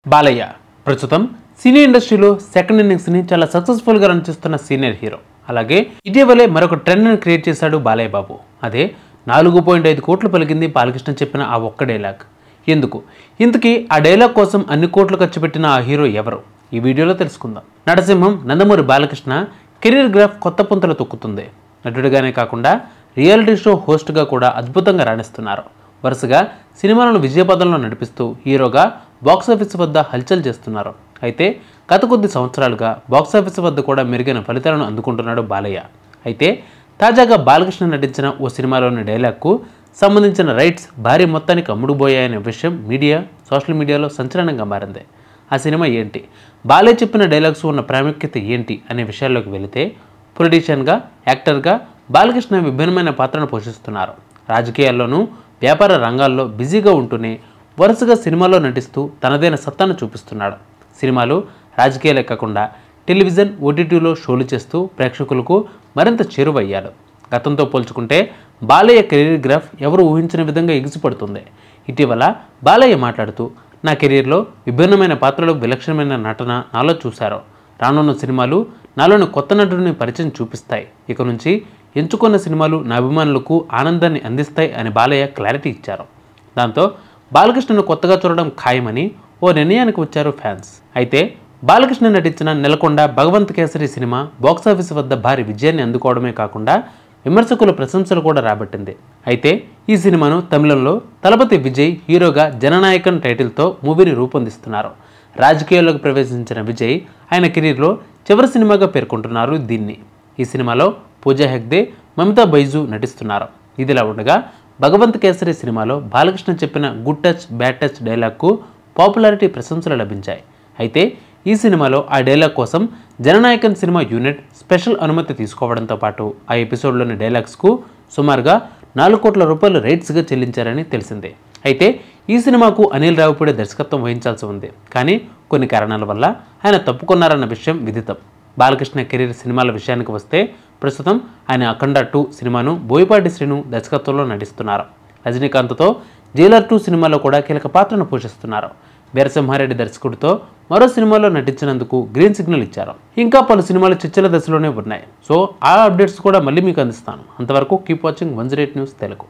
బాలయ్య ప్రస్తుతం సినీ ఇండస్ట్రీలో సెకండ్ ఇన్నింగ్స్ని చాలా సక్సెస్ఫుల్గా రన్ చేస్తున్న సీనియర్ హీరో. అలాగే ఇటీవలే మరొక ట్రెండ్ని క్రియేట్ చేశాడు బాలయ్య బాబు. అదే 4.5 కోట్లు పలికింది బాలకృష్ణ చెప్పిన ఆ ఒక్క డైలాగ్. ఎందుకు ఇంతకీ ఆ డైలాగ్ కోసం అన్ని కోట్లు ఖర్చు పెట్టిన ఆ హీరో ఎవరు? ఈ వీడియోలో తెలుసుకుందాం. నటసింహం నందమూరి బాలకృష్ణ కెరీర్ గ్రాఫ్ కొత్త పుంతలు తొక్కుతుంది. నటుడిగానే కాకుండా రియాలిటీ షో హోస్ట్గా కూడా అద్భుతంగా రాణిస్తున్నారు. వరుసగా సినిమాలను విజయపదంలో నడిపిస్తూ హీరోగా బాక్సాఫీస్ వద్ద హల్చల్ చేస్తున్నారు. అయితే గత కొద్ది సంవత్సరాలుగా బాక్సాఫీస్ వద్ద కూడా మెరుగైన ఫలితాలను అందుకుంటున్నాడు బాలయ్య. అయితే తాజాగా బాలకృష్ణ నటించిన ఓ సినిమాలోని డైలాగ్కు సంబంధించిన రైట్స్ భారీ మొత్తానికి అమ్ముడుపోయాయనే విషయం సోషల్ మీడియాలో సంచలనంగా మారింది. ఆ సినిమా ఏంటి, బాలయ్య చెప్పిన డైలాగ్స్ ఉన్న ప్రాముఖ్యత ఏంటి అనే విషయాల్లోకి వెళితే, పొలిటీషియన్గా, యాక్టర్గా బాలకృష్ణ విభిన్నమైన పాత్రను పోషిస్తున్నారు. రాజకీయాల్లోనూ వ్యాపార రంగాల్లో బిజీగా ఉంటూనే వరుసగా సినిమాల్లో నటిస్తూ తనదైన సత్తాను చూపిస్తున్నాడు. సినిమాలు, రాజకీయాలే కాకుండా టెలివిజన్, ఓటీటీలో షోలు చేస్తూ ప్రేక్షకులకు మరింత చేరువయ్యాడు. గతంతో పోల్చుకుంటే బాలయ్య కెరీర్ గ్రాఫ్ ఎవరు ఊహించిన విధంగా ఎగిసిపడుతుంది. ఇటీవల బాలయ్య మాట్లాడుతూ, నా కెరీర్లో విభిన్నమైన పాత్రలు, విలక్షణమైన నటన నాలో చూశారు. రానున్న సినిమాలు నాలోని కొత్త నటుడిని పరిచయం చూపిస్తాయి. ఇక నుంచి ఎంచుకున్న సినిమాలు నా అభిమానులకు ఆనందాన్ని అందిస్తాయి అని బాలయ్య క్లారిటీ ఇచ్చారు. దాంతో బాలకృష్ణను కొత్తగా చూడడం ఖాయమని ఓ నిర్ణయానికి వచ్చారు ఫ్యాన్స్. అయితే బాలకృష్ణ నటించిన నెలకొండ భగవంత్ కేసరి సినిమా బాక్సాఫీస్ వద్ద భారీ విజయాన్ని అందుకోవడమే కాకుండా విమర్శకుల ప్రశంసలు కూడా రాబట్టింది. అయితే ఈ సినిమాను తమిళంలో తలపతి విజయ్ హీరోగా జననాయకన్ టైటిల్తో మూవీని రూపొందిస్తున్నారు. రాజకీయాల్లోకి ప్రవేశించిన విజయ్ ఆయన కెరీర్లో చివరి సినిమాగా పేర్కొంటున్నారు దీన్ని. ఈ సినిమాలో పూజా హెగ్డే, మమితా బైజు నటిస్తున్నారు. ఇదిలా ఉండగా భగవంత్ కేసరి సినిమాలో బాలకృష్ణ చెప్పిన గుడ్ టచ్ బ్యాడ్ టచ్ డైలాగ్కు పాపులారిటీ, ప్రశంసలు లభించాయి. అయితే ఈ సినిమాలో ఆ డైలాగ్ కోసం జననాయకన్ సినిమా యూనిట్ స్పెషల్ అనుమతి తీసుకోవడంతో పాటు ఆ ఎపిసోడ్లోని డైలాగ్స్కు సుమారుగా 4 కోట్ల రూపాయలు రైట్స్గా చెల్లించారని తెలిసిందే. అయితే ఈ సినిమాకు అనిల్ రావిపూడి దర్శకత్వం వహించాల్సి ఉంది. కానీ కొన్ని కారణాల వల్ల ఆయన తప్పుకున్నారన్న విషయం విదితం. బాలకృష్ణ కెరీర్ సినిమాల విషయానికి వస్తే ప్రస్తుతం ఆయన అఖండ 2 సినిమాను బోయపాటి శ్రీను దర్శకత్వంలో నటిస్తున్నారు. రజనీకాంత్తో జైలర్ 2 సినిమాలో కూడా కీలక పాత్రను పోషిస్తున్నారు. వీరసింహారెడ్డి దర్శకుడితో మరో సినిమాలో నటించినందుకు గ్రీన్ సిగ్నల్ ఇచ్చారు. ఇంకా పలు సినిమాలు చర్చల దశలోనే ఉన్నాయి. సో ఆ అప్డేట్స్ కూడా మళ్ళీ మీకు అందిస్తాను. అంతవరకు కీప్ వాచింగ్ 108 న్యూస్ తెలుగు.